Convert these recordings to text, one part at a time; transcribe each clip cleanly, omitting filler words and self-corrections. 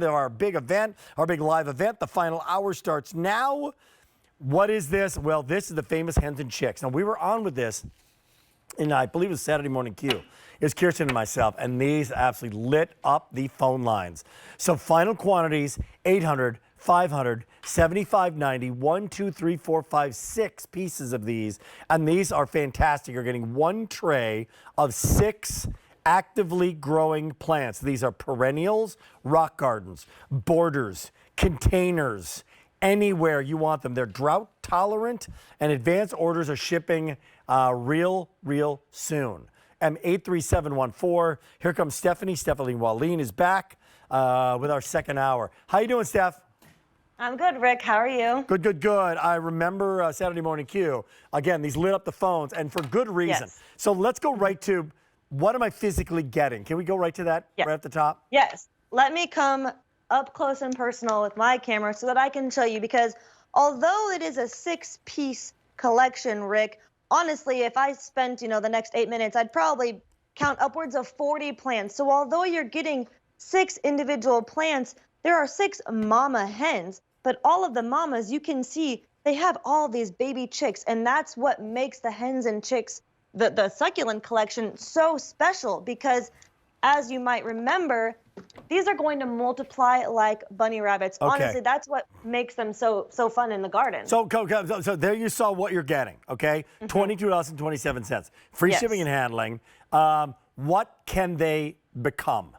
Our big event, our big live event. The final hour starts now. What is this? Well, this is the famous Hens and Chicks. Now, we were on with this, and I believe it was Saturday Morning Q. It was Kirsten and myself, and these absolutely lit up the phone lines. So final quantities, 800, 500, 7590, 1, 2, 3, 4, 5, 6 pieces of these. And these are fantastic. You're getting one tray of 6 actively growing plants. These are perennials, rock gardens, borders, containers, anywhere you want them. They're drought tolerant, and advanced orders are shipping real soon. M83714. Here comes Stephanie. Stephanie Wallin is back with our second hour. How you doing, Steph? I'm good, Rick. How are you? Good. I remember Saturday Morning Q. Again, these lit up the phones, and for good reason. Yes. So let's go right to, what am I physically getting? Can we go right to that, Yes. right at the top? Yes. Let me come up close and personal with my camera so that I can show you, because although it is a 6-piece collection, Rick, honestly, if I spent, the next 8 minutes, I'd probably count upwards of 40 plants. So although you're getting 6 individual plants, there are 6 mama hens, but all of the mamas, you can see they have all these baby chicks, and that's what makes the Hens and Chicks, the succulent collection, so special, because as you might remember, these are going to multiply like bunny rabbits. Okay. Honestly, that's what makes them so fun in the garden. So there you saw what you're getting, okay? $22.27. Free Yes. shipping and handling. What can they become?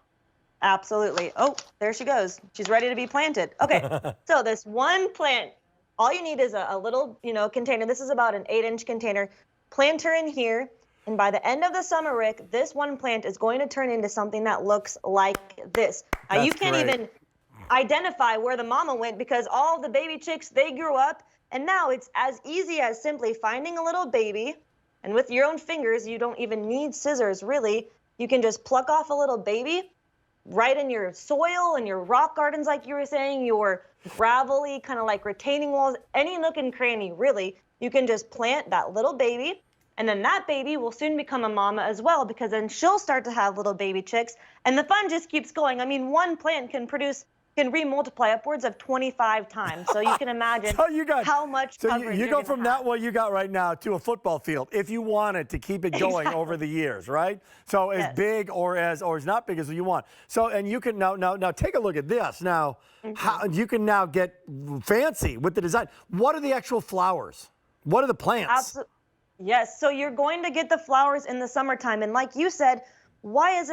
Absolutely. Oh, there she goes. She's ready to be planted. Okay, so this one plant, all you need is a little, container. This is about an 8-inch container. Plant her in here, and by the end of the summer, Rick, this one plant is going to turn into something that looks like this. Now, you can't even identify where the mama went, because all the baby chicks, they grew up, and now it's as easy as simply finding a little baby, and with your own fingers, you don't even need scissors, really. You can just pluck off a little baby right in your soil and your rock gardens, like you were saying, your gravelly, kind of like retaining walls, any nook and cranny, really. You can just plant that little baby, and then that baby will soon become a mama as well, because then she'll start to have little baby chicks, and the fun just keeps going. I mean, one plant can remultiply upwards of 25 times. So you can imagine how much coverage you go from that what you got right now to a football field, if you wanted to keep it going over the years, right? So as big or as not big as you want. So, and you can now take a look at this. Now, how you can now get fancy with the design. What are the actual flowers? What are the plants? Absolutely. Yes. So you're going to get the flowers in the summertime, and like you said, why is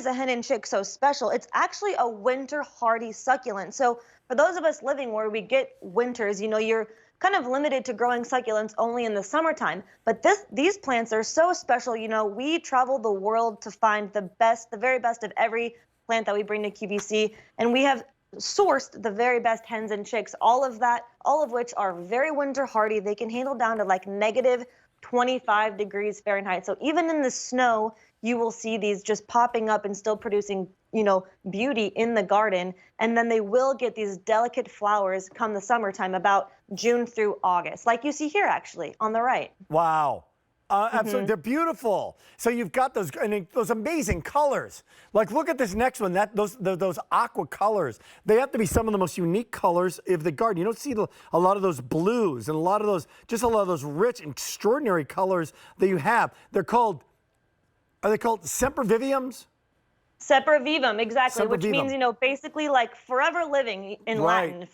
a hen and chick so special? It's actually a winter hardy succulent. So for those of us living where we get winters, you're kind of limited to growing succulents only in the summertime. But these plants are so special. We travel the world to find the very best of every plant that we bring to QVC, and we have sourced the very best hens and chicks, all of which are very winter hardy. They can handle down to like negative 25 degrees Fahrenheit. So even in the snow, you will see these just popping up and still producing, beauty in the garden. And then they will get these delicate flowers come the summertime, about June through August, like you see here actually on the right. Wow. Absolutely, they're beautiful. So you've got those amazing colors. Like, look at this next one. Those aqua colors. They have to be some of the most unique colors of the garden. You don't see a lot of those blues and a lot of those rich, extraordinary colors that you have. Are they called Sempervivums? Sempervivum, exactly, which Sempervivum. means measically like forever living in Latin,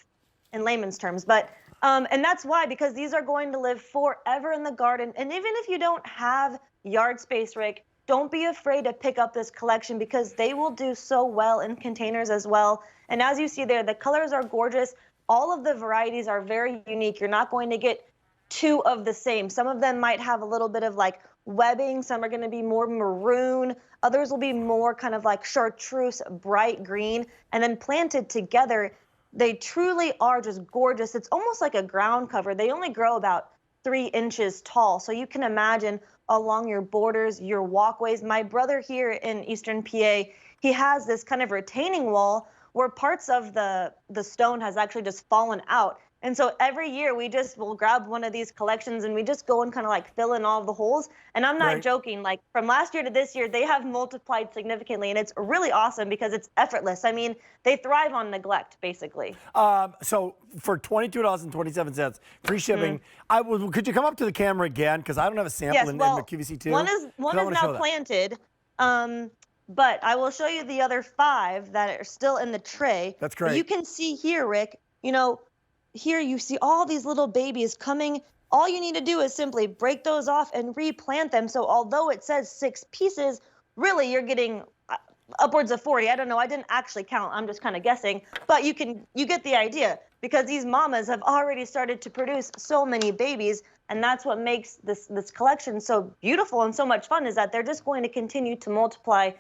in layman's terms. But and that's why, because these are going to live forever in the garden. And even if you don't have yard space, Rick, don't be afraid to pick up this collection, because they will do so well in containers as well. And as you see there, the colors are gorgeous. All of the varieties are very unique. You're not going to get 2 of the same. Some of them might have a little bit of like webbing. Some are going to be more maroon. Others will be more kind of like chartreuse, bright green. And then planted together, they truly are just gorgeous. It's almost like a ground cover. They only grow about 3 inches tall. So you can imagine along your borders, your walkways. My brother here in Eastern PA, he has this kind of retaining wall where parts of the stone has actually just fallen out. And so every year we'll grab one of these collections and we just go and kind of like fill in all of the holes. And I'm not Right. joking, like from last year to this year, they have multiplied significantly. And it's really awesome because it's effortless. I mean, they thrive on neglect, basically. So for $22.27, free shipping, could you come up to the camera again? Because I don't have a sample Yes, in well, the QVC2. one is now planted, but I will show you the other 5 that are still in the tray. That's But great. you can see here, Rick, here you see all these little babies coming. All you need to do is simply break those off and replant them. So although it says 6 pieces, really you're getting upwards of 40. I don't know. I didn't actually count. I'm just kind of guessing. But you get the idea because these mamas have already started to produce so many babies. And that's what makes this collection so beautiful and so much fun is that they're just going to continue to multiply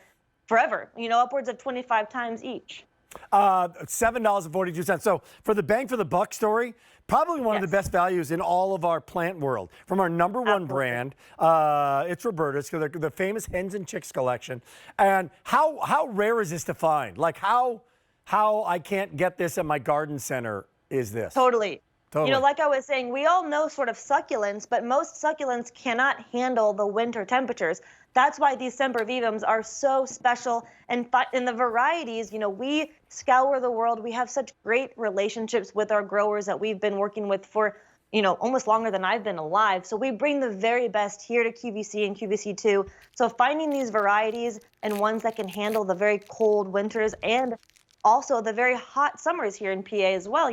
forever, upwards of 25 times each. $7.42. So for the bang for the buck story, probably one of the best values in all of our plant world. From our number one brand, it's Roberta's, the famous Hens and Chicks collection. And how rare is this to find? Like how I can't get this at my garden center is this? Totally. Totally. Like I was saying, we all know sort of succulents, but most succulents cannot handle the winter temperatures. That's why these Sempervivums are so special. And in the varieties, we scour the world. We have such great relationships with our growers that we've been working with for, almost longer than I've been alive. So we bring the very best here to QVC and QVC2. So finding these varieties and ones that can handle the very cold winters and also the very hot summers here in PA as well,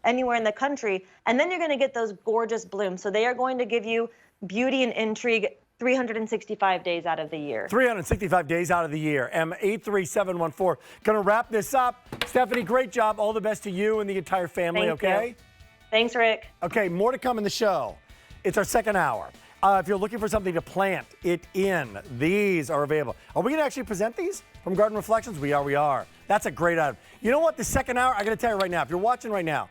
anywhere in the country. And then you're going to get those gorgeous blooms. So they are going to give you beauty and intrigue 365 days out of the year. 365 days out of the year. M83714. Going to wrap this up. Stephanie, great job. All the best to you and the entire family, Thank okay? you. Thanks, Rick. Okay, more to come in the show. It's our second hour. If you're looking for something to plant it in, these are available. Are we going to actually present these from Garden Reflections? We are. That's a great item. You know what? The second hour, I got to tell you right now, if you're watching right now,